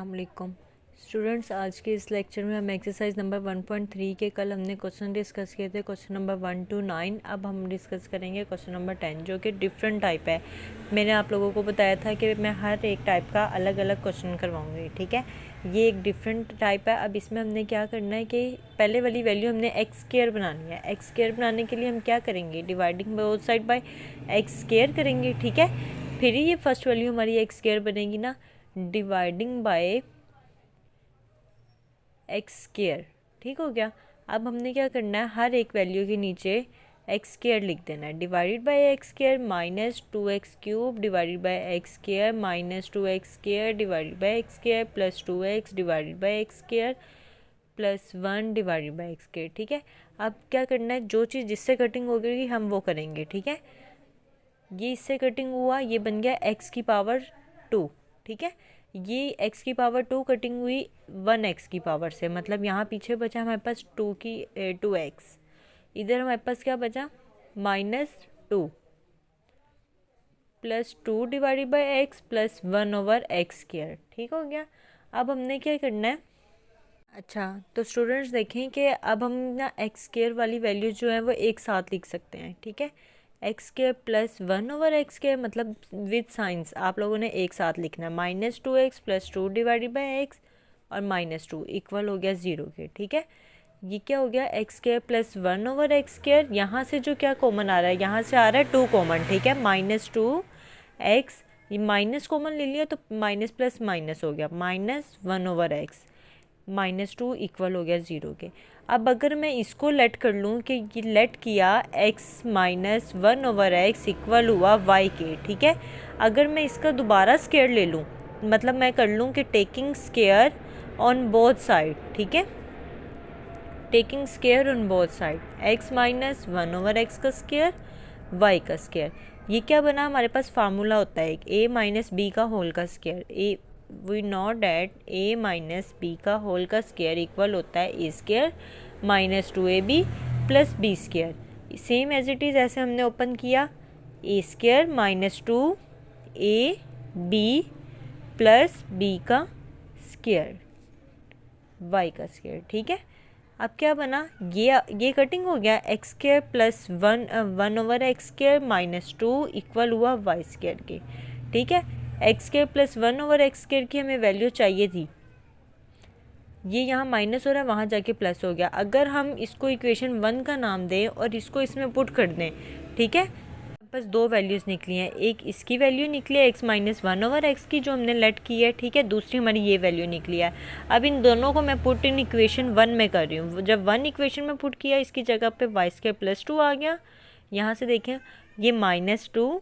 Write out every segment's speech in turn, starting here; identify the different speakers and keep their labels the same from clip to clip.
Speaker 1: अस्सलाम वालेकुम स्टूडेंट्स। आज के इस लेक्चर में हम एक्सरसाइज नंबर 1.3 के कल हमने क्वेश्चन डिस्कस किए थे, क्वेश्चन नंबर 1 to 9। अब हम डिस्कस करेंगे क्वेश्चन नंबर 10 जो कि डिफरेंट टाइप है। मैंने आप लोगों को बताया था कि मैं हर एक टाइप का अलग अलग क्वेश्चन करवाऊंगी, ठीक है। ये एक डिफरेंट टाइप है। अब इसमें हमने क्या करना है कि पहले वाली वैल्यू हमने एक्स स्क्वायर बनानी है। एक्स स्क्वायर बनाने के लिए हम क्या करेंगे, dividing both side by x square करेंगे, ठीक है। फिर ये फर्स्ट वैल्यू हमारी एक्स स्क्वायर बनेगी ना, डिवाइडिंग बाय एक्स स्क्वायर, ठीक हो गया। अब हमने क्या करना है, हर एक वैल्यू के नीचे एक्स स्क्वायर लिख देना है। Divided by x square minus 2x cube divided by x square minus 2x square divided by x square plus 2x divided by x square plus 1 divided by x square, ठीक है। अब क्या करना है, जो चीज़ जिससे कटिंग होगी हम वो करेंगे, ठीक है। ये इससे कटिंग हुआ, ये बन गया एक्स की पावर 2, ठीक है। ये एक्स की पावर 2 कटिंग हुई 1x की पावर से, मतलब यहाँ पीछे बचा हमारे पास 2x। इधर हमारे पास क्या बचा, -2 plus 2 divided by x plus 1/x square, ठीक हो गया। अब हमने क्या करना है, अच्छा तो स्टूडेंट्स देखें कि अब हम ना एक्स स्क्वायर वाली वैल्यू जो है वो एक साथ लिख सकते हैं, ठीक है। X square plus 1/x square मतलब विद साइंस आप लोगों ने एक साथ लिखना है। -2x plus 2 divided by x और -2 इक्वल हो गया 0 के, ठीक है। ये क्या हो गया, x square plus 1/x square. यहाँ से जो क्या कॉमन आ रहा है, यहाँ से आ रहा है 2 कॉमन, ठीक है। -2x, ये माइनस कॉमन ले लिया तो माइनस प्लस माइनस हो गया, -1/x -2 इक्वल हो गया 0 के। अब अगर मैं इसको लेट कर लूँ कि ये लेट किया x -1/x इक्वल हुआ y के, ठीक है। अगर मैं इसका दोबारा स्क्वायर ले लूँ, मतलब मैं कर लूँ कि taking square on both side, ठीक है। Taking square on both side x -1/x का स्क्वायर y का स्क्वायर, ये क्या बना, हमारे पास फार्मूला होता है a माइनस बी का होल का square. We know that a minus b का होल का स्क्वायर इक्वल होता है a square -2ab plus b square. Same as it is ऐसे हमने ओपन किया, a square -2ab plus b का स्क्वायर y का स्क्वायर, ठीक है। अब क्या बना, ये कटिंग हो गया, x square plus 1/x square -2 equal हुआ y स्क्वायर के, ठीक है। X square plus 1/x square की हमें वैल्यू चाहिए थी, ये यहाँ माइनस हो रहा है, वहाँ जाके प्लस हो गया। अगर हम इसको इक्वेशन 1 का नाम दें और इसको इसमें पुट कर दें, ठीक है, बस दो वैल्यूज़ निकली हैं। एक इसकी वैल्यू निकली है x -1/x की जो हमने लेट की है, ठीक है। दूसरी हमारी ये वैल्यू निकली है। अब इन दोनों को मैं पुट इन इक्वेशन 1 में कर रही हूँ। जब 1 इक्वेशन में पुट किया, इसकी जगह पे y² प्लस 2 आ गया। यहाँ से देखें, ये -2,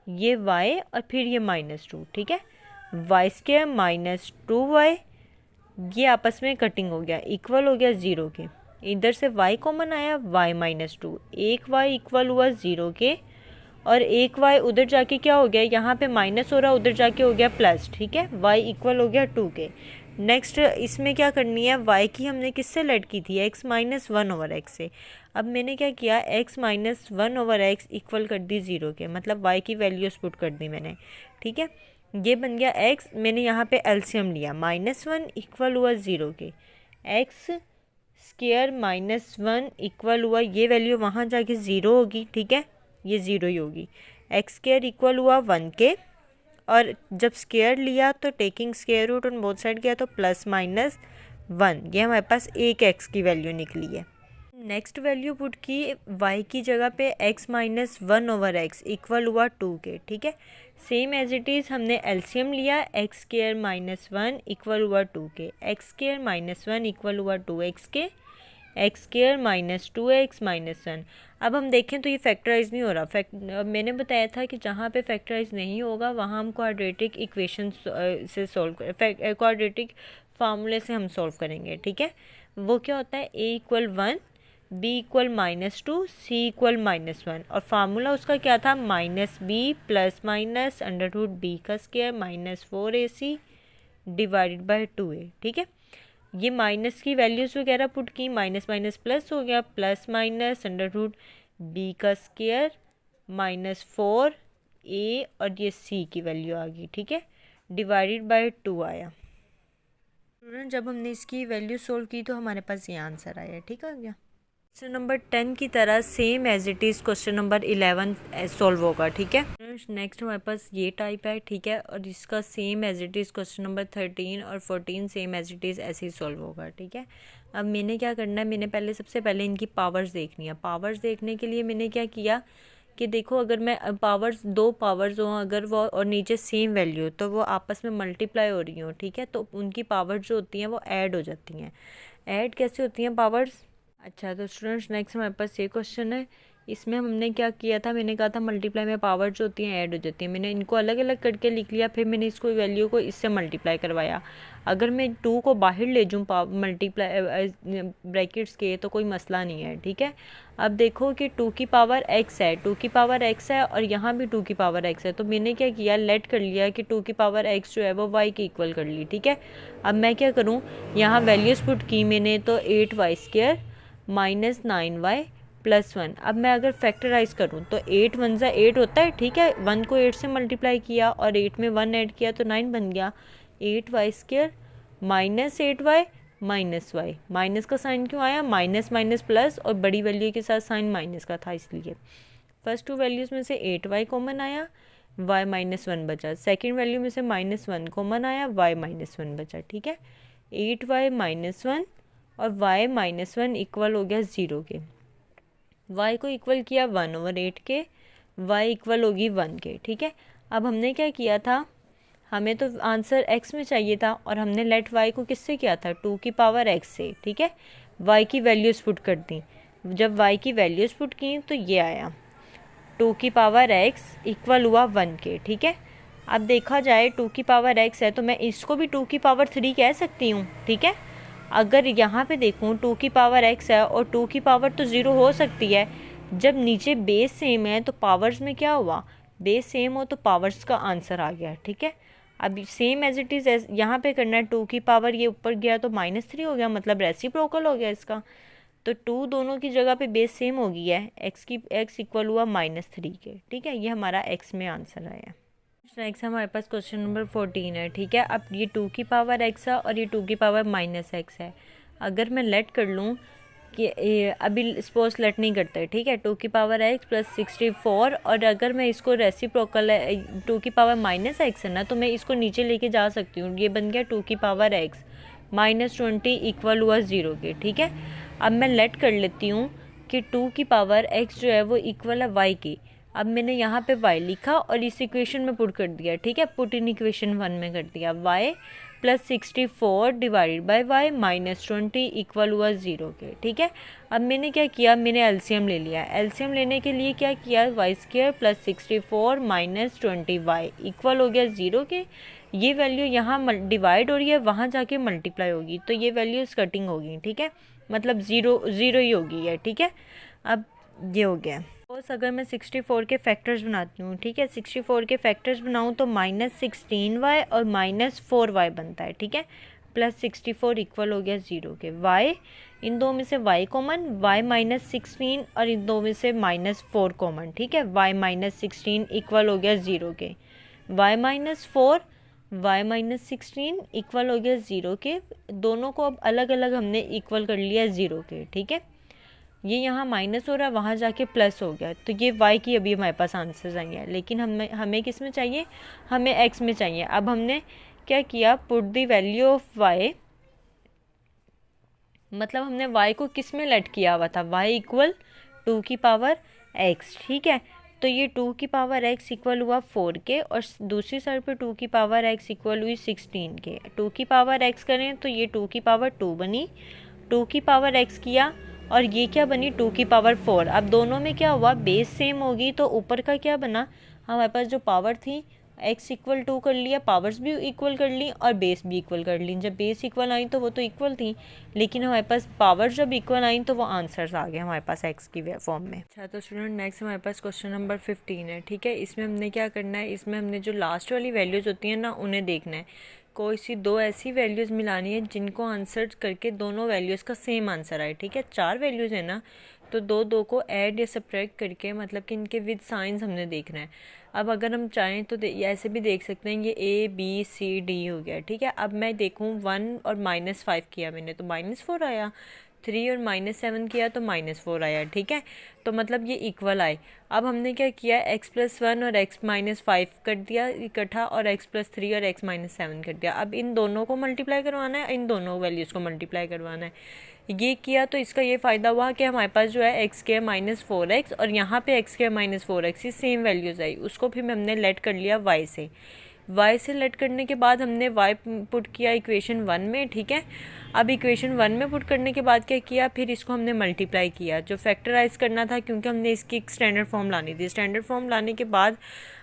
Speaker 1: ये y और फिर ये -2, ठीक है। y² -2y, ये आपस में कटिंग हो गया, इक्वल हो गया 0 के। इधर से y कॉमन आया, y -2, एक y इक्वल हुआ 0 के और एक y उधर जाके क्या हो गया, यहाँ पे माइनस हो रहा, उधर जाके हो गया प्लस, ठीक है। y इक्वल हो गया 2 के। नेक्स्ट इसमें क्या करनी है, y की हमने किससे लेट की थी, x -1/x से। अब मैंने क्या किया, x -1/x इक्वल कर दी 0 के, मतलब y की वैल्यूज पुट कर दी मैंने, ठीक है। ये बन गया x, मैंने यहाँ पे एलसीएम लिया, -1 इक्वल हुआ 0 के, x स्क्वायर -1 इक्वल हुआ, ये वैल्यू वहाँ जाके 0 होगी, ठीक है, ये 0 ही होगी। एक्स स्क्वायर इक्वल हुआ 1 के, और जब स्क्वायर लिया तो taking square root on both side किया तो +-1, ये हमारे पास एक एक्स की वैल्यू निकली है। नेक्स्ट वैल्यू पुट की y की जगह पे x -1/x इक्वल हुआ 2 के, ठीक है। सेम एज इट इज़ हमने एलसीएम लिया, x² -1 इक्वल हुआ 2 के, x² -1 इक्वल हुआ 2x के, x² -2x -1। अब हम देखें तो ये फैक्टराइज नहीं हो रहा। मैंने बताया था कि जहाँ पे फैक्टराइज नहीं होगा वहाँ हम क्वाड्रेटिक इक्वेशन से क्वाड्रेटिक फार्मूले से हम सॉल्व करेंगे, ठीक है। वो क्या होता है, a = 1, b = -2, c = -1, और फार्मूला उसका क्या था, -b + √b का square -4ac divided by 2a, ठीक है। ये माइनस की वैल्यूज़ वगैरह पुट की, माइनस माइनस प्लस हो गया, प्लस माइनस √b का स्क्वायर -4a और ये c की वैल्यू आ गई, ठीक है, डिवाइडेड बाय 2 आया। स्टूडेंट जब हमने इसकी वैल्यू सोल्व की तो हमारे पास ये आंसर आया, ठीक है क्या। क्वेश्चन नंबर 10 की तरह same as it is question number 11 solve होगा, ठीक है। नेक्स्ट हमारे पास ये टाइप है, ठीक है, और इसका same as it is question number 13 और 14 सेम एज इट इज़ ऐसे ही सॉल्व होगा, ठीक है। अब मैंने क्या करना है, मैंने सबसे पहले इनकी पावर्स देखनी है। पावर्स देखने के लिए मैंने क्या किया कि देखो, अगर मैं पावर्स, दो पावर्स हों अगर वो और नीचे सेम वैल्यू तो वो आपस में मल्टीप्लाई हो रही हो, ठीक है, तो उनकी पावर्स जो होती हैं वो ऐड हो जाती हैं। ऐड कैसे होती हैं पावर्स? अच्छा, तो स्टूडेंट्स नेक्स्ट हमारे पास ये क्वेश्चन है। इसमें हमने क्या किया था, मैंने कहा था मल्टीप्लाई में पावर जो होती हैं ऐड हो जाती है। मैंने इनको अलग अलग करके लिख लिया, फिर मैंने इसको वैल्यू को इससे मल्टीप्लाई करवाया। अगर मैं 2 को बाहर ले जाऊँ मल्टीप्लाई ब्रैकेट्स के, तो कोई मसला नहीं है, ठीक है। अब देखो कि 2 की पावर x है, 2 की पावर x है और यहाँ भी 2 की पावर x है, तो मैंने क्या किया, लेट कर लिया कि 2 की पावर x जो है वो y के इक्वल कर ली, ठीक है। अब मैं क्या करूँ, यहाँ वैल्यूज़ पुट की मैंने, तो 8y² माइनस 9y प्लस 1। अब मैं अगर फैक्टराइज करूँ तो 8 1 ज़ा 8 होता है, ठीक है। 1 को 8 से मल्टीप्लाई किया और 8 में 1 ऐड किया तो 9 बन गया। 8y² minus 8y minus y। Minus का साइन क्यों आया, माइनस माइनस प्लस और बड़ी वैल्यू के साथ साइन माइनस का था, इसलिए। फर्स्ट 2 वैल्यूज़ में से 8y कॉमन आया, y माइनस 1 बचा। सेकेंड वैल्यू में से -1 कॉमन आया, y माइनस 1 बचा, ठीक है। 8y माइनस 1 और y माइनस 1 इक्वल हो गया 0 के। y को इक्वल किया 1/8 के, y इक्वल होगी 1 के, ठीक है। अब हमने क्या किया था, हमें तो आंसर x में चाहिए था और हमने लेट y को किससे किया था, 2 की पावर x से, ठीक है। y की वैल्यूज़ पुट कर दी। जब y की वैल्यूज़ पुट की तो ये आया 2 की पावर x इक्वल हुआ 1 के, ठीक है। अब देखा जाए 2 की पावर x है तो मैं इसको भी 2 की पावर 3 कह सकती हूँ, ठीक है। अगर यहाँ पे देखूँ 2 की पावर x है और 2 की पावर तो 0 हो सकती है। जब नीचे बेस सेम है तो पावर्स में क्या हुआ, बेस सेम हो तो पावर्स का आंसर आ गया, ठीक है। अब सेम एज इट इज़ यहाँ पे करना है, 2 की पावर ये ऊपर गया तो -3 हो गया, मतलब रेसिप्रोकल हो गया इसका। तो 2 दोनों की जगह पे बेस सेम हो गई है, x इक्वल हुआ -3 के, ठीक है। ये हमारा x में आंसर आया। नेक्स्ट हमारे पास क्वेश्चन नंबर 14 है, ठीक है। अब ये 2 की पावर x है और ये 2 की पावर -x है। अगर मैं लेट कर लूँ कि अभी सपोज लेट नहीं करते, ठीक है, 2 की पावर x प्लस 64, और अगर मैं इसको रेसिप्रोकल 2 की पावर -x है ना, तो मैं इसको नीचे लेके जा सकती हूँ। ये बन गया 2 की पावर x -20 इक्वल हुआ 0 के, ठीक है। अब मैं लेट कर लेती हूँ कि 2 की पावर x जो है वो इक्वल है y की। अब मैंने यहाँ पे y लिखा और इस इक्वेशन में पुट कर दिया, ठीक है, पुट इन इक्वेशन 1 में कर दिया। y plus 64 divided by y -20 equal हुआ 0 के, ठीक है। अब मैंने क्या किया, मैंने एलसीएम ले लिया। एलसीएम लेने के लिए क्या किया, y² प्लस 64 -20y इक्वल हो गया 0 के। ये वैल्यू यहाँ डिवाइड हो रही है, वहाँ जाके मल्टीप्लाई होगी, तो ये वैल्यूज कटिंग होगी, ठीक है, मतलब 0 0 ही होगी है, ठीक है। अब ये हो गया। सपोज अगर मैं 64 के फैक्टर्स बनाती हूँ, ठीक है, 64 के फैक्टर्स बनाऊँ तो -16y और -4y बनता है, ठीक है, प्लस 64 इक्वल हो गया 0 के। y, इन दो में से y कॉमन, y -16 और इन दो में से -4 कॉमन, ठीक है, y -16 इक्वल हो गया 0 के। y -4 y -16 इक्वल हो गया 0 के। दोनों को अब अलग अलग हमने इक्वल कर लिया 0 के, ठीक है। ये यहाँ माइनस हो रहा है, वहाँ जाके प्लस हो गया, तो ये y की अभी हमारे पास आंसर आई है। लेकिन हमें किस में चाहिए, हमें x में चाहिए। अब हमने क्या किया, put the value of y, मतलब हमने y को किस में लेट किया हुआ था, y इक्वल 2 की पावर x, ठीक है। तो ये 2 की पावर x इक्वल हुआ 4 के, और दूसरी साइड पे 2 की पावर x इक्वल हुई 16 के। 2 की पावर x करें तो ये 2 की पावर 2 बनी, 2 की पावर x किया और ये क्या बनी, 2 की पावर 4। अब दोनों में क्या हुआ, बेस सेम होगी, तो ऊपर का क्या बना, हमारे पास जो पावर थी x इक्वल 2 कर लिया, पावर्स भी इक्वल कर ली और बेस भी इक्वल कर ली। जब बेस इक्वल आई तो वो तो इक्वल थी, लेकिन हमारे पास पावर्स जब इक्वल आई तो वो आंसर्स आ गए हमारे पास x की फॉर्म में। अच्छा, तो स्टूडेंट नेक्स्ट हमारे पास क्वेश्चन नंबर 15 है, ठीक है। इसमें हमने क्या करना है, इसमें हमने जो लास्ट वाली वैल्यूज़ होती हैं ना, उन्हें देखना है। कोई सी दो ऐसी वैल्यूज़ मिलानी है जिनको आंसर करके दोनों वैल्यूज़ का सेम आंसर आए, ठीक है। 4 वैल्यूज़ है ना, तो दो दो को ऐड या सब्ट्रैक्ट करके मतलब कि इनके विद साइंस हमने देखना है। अब अगर हम चाहें तो ऐसे भी देख सकते हैं, ये ए बी सी डी हो गया, ठीक है। अब मैं देखूँ 1 और -5 किया मैंने तो -4 आया, 3 और -7 किया तो -4 आया, ठीक है। तो मतलब ये इक्वल आए। अब हमने क्या किया, x+1 और x-5 कर दिया इकट्ठा, और x+3 और x-7 कर दिया। अब इन दोनों को मल्टीप्लाई करवाना है, इन दोनों वैल्यूज़ को मल्टीप्लाई करवाना है। ये किया तो इसका ये फ़ायदा हुआ कि हमारे पास जो है x² - 4x और यहाँ पे x² - 4x ये सेम वैल्यूज़ आई। उसको फिर हमने लेट कर लिया y से। y से लेट करने के बाद हमने y पुट किया इक्वेशन 1 में, ठीक है। अब इक्वेशन 1 में पुट करने के बाद क्या किया, फिर इसको हमने मल्टीप्लाई किया, जो फैक्टराइज करना था, क्योंकि हमने इसकी एक स्टैंडर्ड फॉर्म लानी थी। स्टैंडर्ड फॉर्म लाने के बाद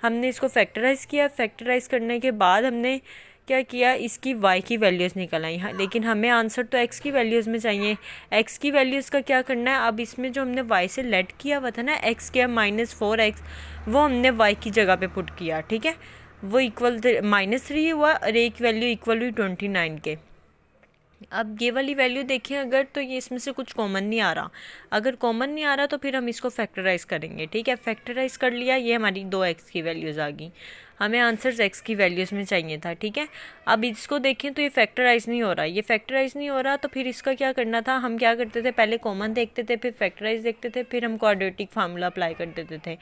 Speaker 1: हमने इसको फैक्टराइज किया। फैक्टराइज करने के बाद हमने क्या किया, इसकी y की वैल्यूज़ निकल आई। हाँ, लेकिन हमें आंसर तो x की वैल्यूज़ में चाहिए। x की वैल्यूज़ का क्या करना है, अब इसमें जो हमने y से लेट किया हुआ था ना x² - 4x, वो हमने y की जगह पे पुट किया, ठीक है। वो इक्वल -3 हुआ और एक वैल्यू इक्वल हुई 29 के। अब ये वाली वैल्यू देखें अगर, तो ये इसमें से कुछ कॉमन नहीं आ रहा। अगर कॉमन नहीं आ रहा तो फिर हम इसको फैक्टराइज करेंगे, ठीक है। फैक्टराइज कर लिया, ये हमारी 2x की वैल्यूज़ आ गई। हमें आंसर्स x की वैल्यूज़ में चाहिए था, ठीक है। अब इसको देखें तो ये फैक्टराइज नहीं हो रहा, ये फैक्टराइज नहीं हो रहा, तो फिर इसका क्या करना था, हम क्या करते थे, पहले कॉमन देखते थे, फिर फैक्टराइज देखते थे, फिर हम क्वाड्रेटिक फार्मूला अप्लाई कर देते थे।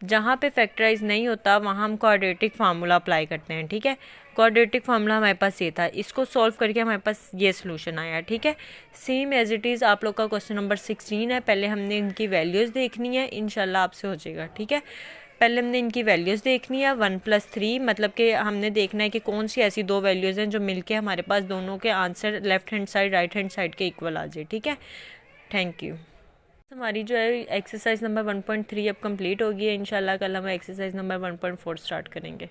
Speaker 1: जहाँ पे फैक्टराइज नहीं होता वहाँ हम क्वाड्रेटिक फार्मूला अप्लाई करते हैं, ठीक है। क्वाड्रेटिक फार्मूला हमारे पास ये था, इसको सॉल्व करके हमारे पास ये सोल्यूशन आया, ठीक है। सेम एज इट इज़ आप लोग का क्वेश्चन नंबर 16 है। पहले हमने इनकी वैल्यूज़ देखनी है, इंशाल्लाह आपसे हो जाएगा, ठीक है। पहले हमने इनकी वैल्यूज़ देखनी है, 1 + 3, मतलब कि हमने देखना है कि कौन सी ऐसी दो वैल्यूज़ हैं जो मिलके हमारे पास दोनों के answer left hand side right hand side के इक्वल आ जाए, ठीक है। Thank you. हमारी जो है एक्सरसाइज नंबर 1.3 अब कंप्लीट होगी है। इंशाल्लाह कल हम एक्सरसाइज नंबर 1.4 स्टार्ट करेंगे।